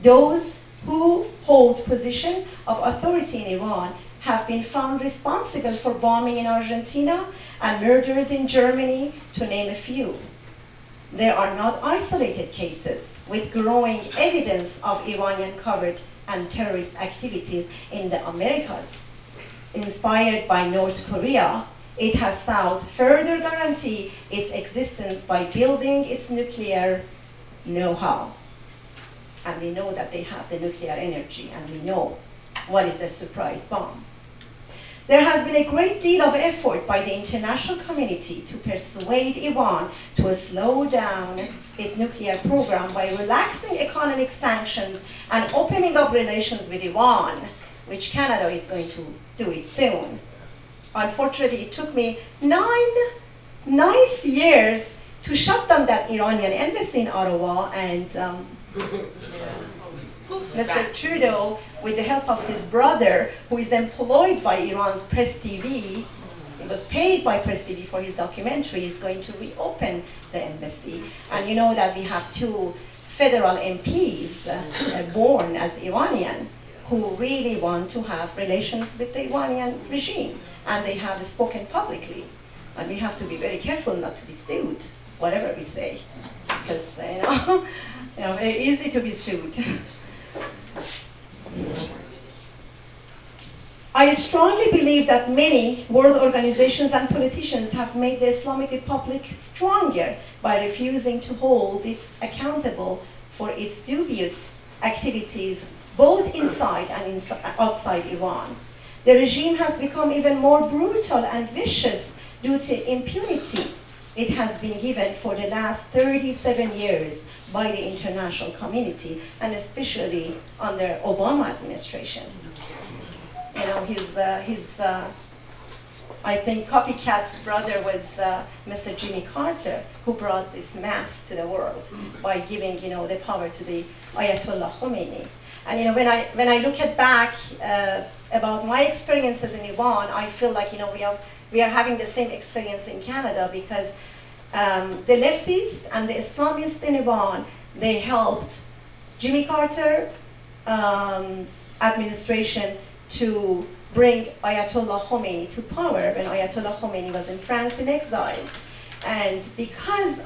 Those who hold position of authority in Iran have been found responsible for bombing in Argentina and murders in Germany, to name a few. There are not isolated cases with growing evidence of Iranian covert and terrorist activities in the Americas. Inspired by North Korea, it has sought further guarantee its existence by building its nuclear know-how. And we know that they have the nuclear energy, and we know what is the surprise bomb. There has been a great deal of effort by the international community to persuade Iran to slow down its nuclear program by relaxing economic sanctions and opening up relations with Iran, which Canada is going to do it soon. Unfortunately, it took me 9 nice years to shut down that Iranian embassy in Ottawa, and Mr. Trudeau, with the help of his brother, who is employed by Iran's Press TV, he was paid by Press TV for his documentary, is going to reopen the embassy. And you know that we have 2 federal MPs born as Iranian who really want to have relations with the Iranian regime, and they have spoken publicly. And we have to be very careful not to be sued, whatever we say, because very easy to be sued. I strongly believe that many world organizations and politicians have made the Islamic Republic stronger by refusing to hold it accountable for its dubious activities both inside and outside Iran. The regime has become even more brutal and vicious due to impunity it has been given for the last 37 years by the international community, and especially under Obama administration. You know, his I think copycat brother was Mr. Jimmy Carter, who brought this mass to the world by giving, the power to the Ayatollah Khomeini. And when I look back about my experiences in Iran, I feel like we are having the same experience in Canada, because the leftists and the Islamists in Iran, they helped Jimmy Carter administration to bring Ayatollah Khomeini to power when Ayatollah Khomeini was in France in exile. And because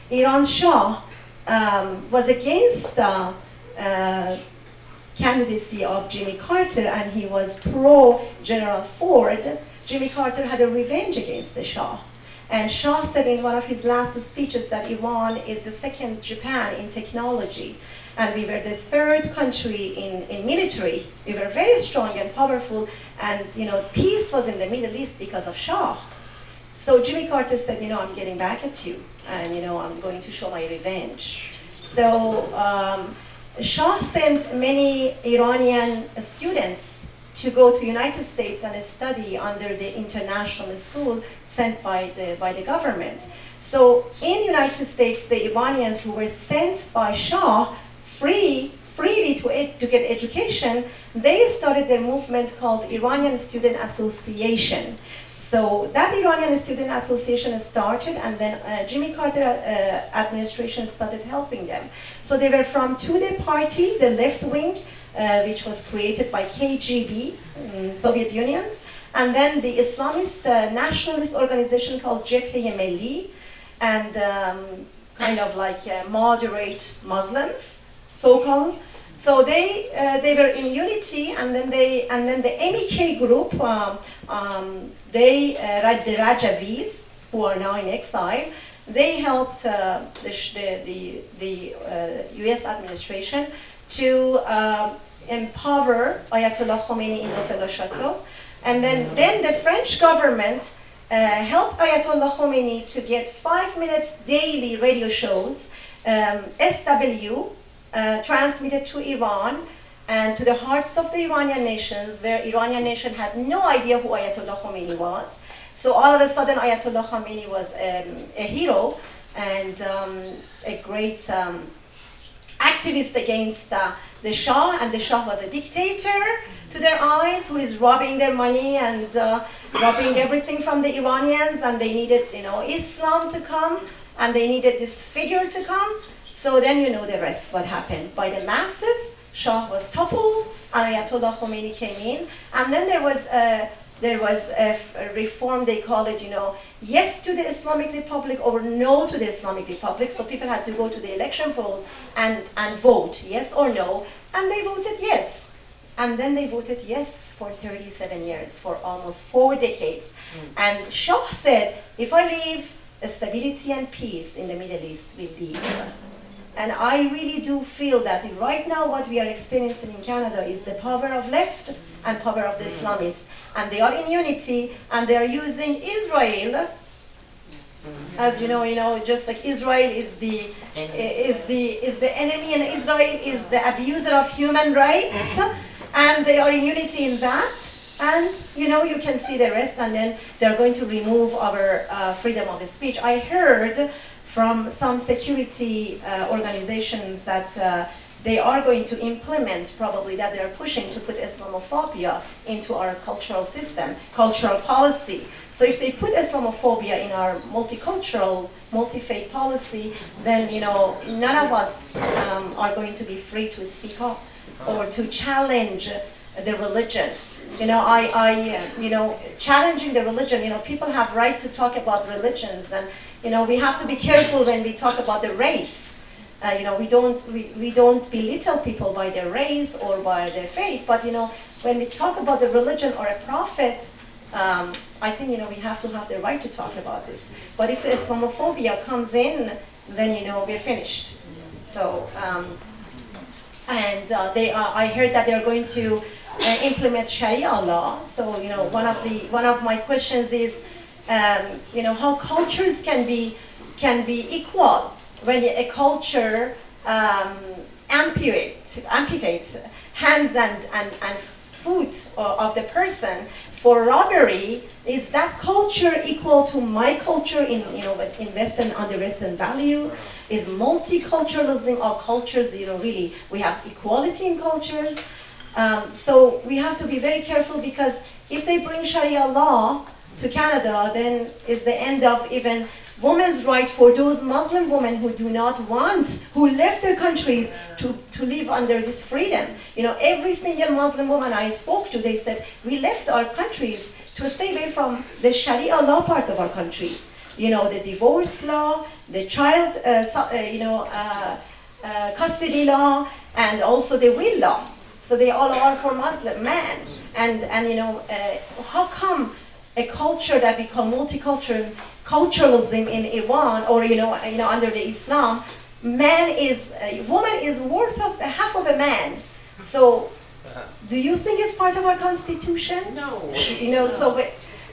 Iran's Shah was against the candidacy of Jimmy Carter, and he was pro-General Ford, Jimmy Carter had a revenge against the Shah. And Shah said in one of his last speeches that Iran is the second Japan in technology, and we were the 3rd country in military. We were very strong and powerful, and peace was in the Middle East because of Shah. So Jimmy Carter said, I'm getting back at you, and I'm going to show my revenge. So Shah sent many Iranian students to go to United States and study under the international school sent by the government. So in United States, the Iranians who were sent by Shah freely to get education, they started their movement called Iranian Student Association. So that Iranian Student Association started, and then Jimmy Carter administration started helping them. So they were from Tudeh party, the left wing, which was created by KGB, Soviet Unions, and then the Islamist nationalist organization called Jebhe Melli, and kind of like moderate Muslims, so-called. So they were in unity, and then the MEK group, the Rajavis, who are now in exile, they helped the U.S. administration to empower Ayatollah Khomeini in Neufel Chateau. And then the French government helped Ayatollah Khomeini to get 5 minutes daily radio shows, SW, transmitted to Iran and to the hearts of the Iranian nations, where Iranian nation had no idea who Ayatollah Khomeini was. So all of a sudden, Ayatollah Khomeini was a hero and a great activist against the Shah, and the Shah was a dictator to their eyes, who is robbing their money and robbing everything from the Iranians, and they needed, Islam to come, and they needed this figure to come. So then you know the rest, what happened. By the masses, Shah was toppled, and Ayatollah Khomeini came in, and then there was a reform, they call it, yes to the Islamic Republic or no to the Islamic Republic. So people had to go to the election polls and vote yes or no, and they voted yes. And then they voted yes for 37 years, for almost 4 decades. And Shah said, if I leave, stability and peace in the Middle East will leave. And I really do feel that right now what we are experiencing in Canada is the power of left and power of the Islamists. And they are in unity, and they are using Israel, as just like Israel is the enemy, and Israel is the abuser of human rights, and they are in unity in that. And you can see the rest, and then they're going to remove our freedom of speech. I heard from some security organizations that they are going to implement, probably that they're pushing to put Islamophobia into our cultural system, cultural policy. So if they put Islamophobia in our multicultural, multi-faith policy, then none of us are going to be free to speak up or to challenge the religion. Challenging the religion, people have right to talk about religions, and we have to be careful when we talk about the race. We don't belittle people by their race or by their faith, but when we talk about the religion or a prophet, I think we have to have the right to talk about this. But if the Islamophobia comes in, then we're finished. So, I heard that they're going to implement Sharia law. So one of my questions is, how cultures can be equal when a culture amputates hands and foot of the person for robbery. Is that culture equal to my culture in Western, under Western value? Is multiculturalism or cultures, really, we have equality in cultures. So we have to be very careful, because if they bring Sharia law to Canada, then is the end of even women's right for those Muslim women who do not want, who left their countries to live under this freedom. Every single Muslim woman I spoke to, they said, we left our countries to stay away from the Sharia law part of our country. The divorce law, the child custody law, and also the will law. So they all are for Muslim men. And how come a culture that we call multiculturalism in Iran, or under the Islam, woman is worth of half of a man. So do you think it's part of our constitution? No.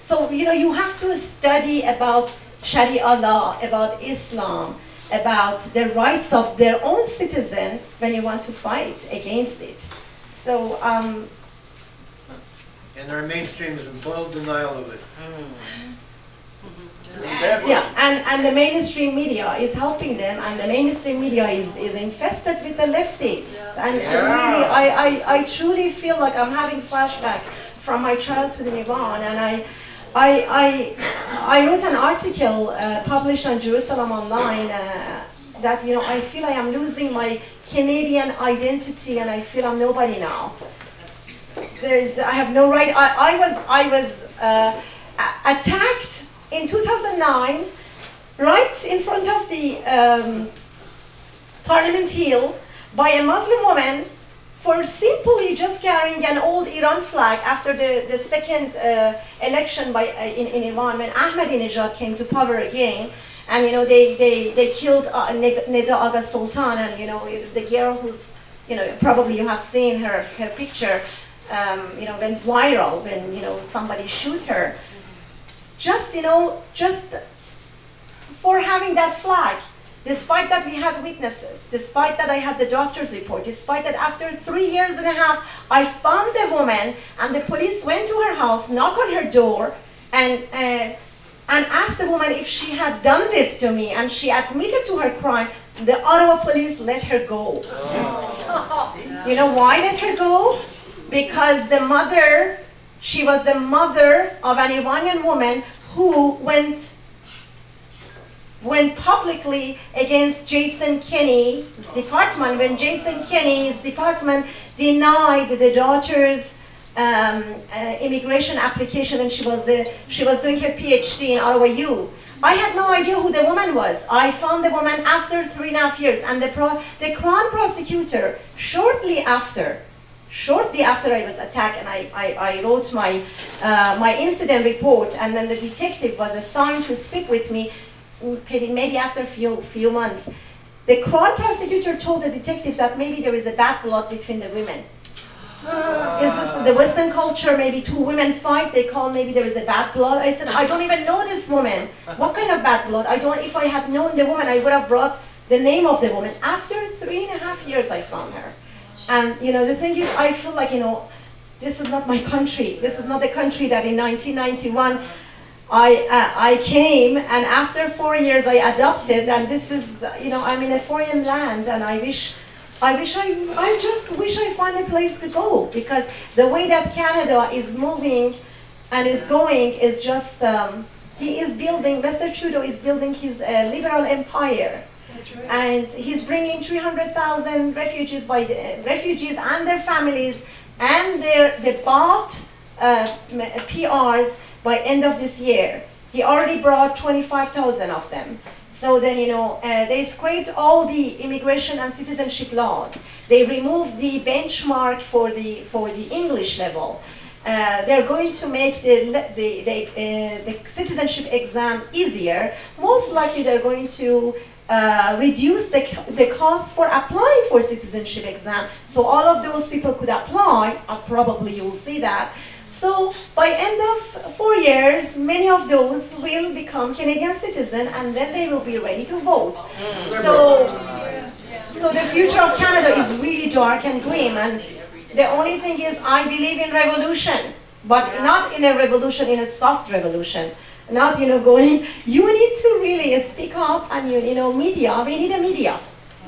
So you have to study about Sharia law, about Islam, about the rights of their own citizen when you want to fight against it. So and our mainstream is in total denial of it. And the mainstream media is helping them, and the mainstream media is infested with the leftists. And really, I truly feel like I'm having flashback from my childhood in Iran, and I wrote an article published on Jerusalem Online that I feel I am losing my Canadian identity, and I feel I'm nobody now. I have no right. I was attacked in 2009, right in front of the Parliament Hill, by a Muslim woman for simply just carrying an old Iran flag after the second election in Iran, when Ahmadinejad came to power again. And they killed Neda Aga Sultan, and the girl who's probably you have seen her picture went viral when somebody shoot her. Just for having that flag, despite that we had witnesses, despite that I had the doctor's report, despite that after 3 years and a half I found the woman, and the police went to her house, knocked on her door, and asked the woman if she had done this to me, and she admitted to her crime. The Ottawa police let her go. You know why let her go? Because she was the mother of an Iranian woman who went went publicly against Jason Kenney's department, when Jason Kenney's department denied the daughter's immigration application, and she was doing her PhD in ROU. I had no idea who the woman was. I found the woman after 3.5 years, and the Crown prosecutor, shortly after I was attacked, and I wrote my incident report, and then the detective was assigned to speak with me, maybe after a few months. The Crown prosecutor told the detective that maybe there is a bad blood between the women. Is this the Western culture? Maybe two women fight, they call maybe there is a bad blood. I said, I don't even know this woman. What kind of bad blood? If I had known the woman, I would have brought the name of the woman. After 3.5 years, I found her. And the thing is, I feel like, this is not my country. This is not the country that in 1991 I came, and after 4 years I adopted, and this is, I'm in a foreign land, and I just wish I find a place to go, because the way that Canada is moving and is going is just, Mr. Trudeau is building his liberal empire. That's right. And he's bringing 300,000 refugees and their families and the bought PRs by end of this year. He already brought 25,000 of them. So then, they scraped all the immigration and citizenship laws. They removed the benchmark for the English level. They're going to make the citizenship exam easier. Most likely, they're going to reduce the cost for applying for citizenship exam. So all of those people could apply. Probably you will see that. So by end of 4 years, many of those will become Canadian citizen, and then they will be ready to vote. So the future of Canada is really dark and grim, and the only thing is I believe in revolution, but not in a revolution, in a soft revolution. Not, going, you need to really speak up, and media, we need a media.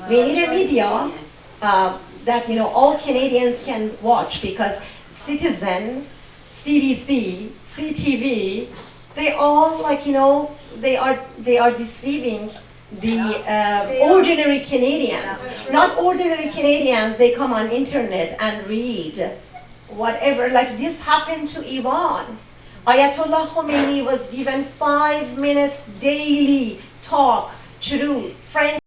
We need a media that, all Canadians can watch, because Citizen, CBC, CTV, they all they are deceiving the ordinary Canadians. Not ordinary Canadians, they come on internet and read whatever, like this happened to Iran. Ayatollah Khomeini was given 5 minutes daily talk through French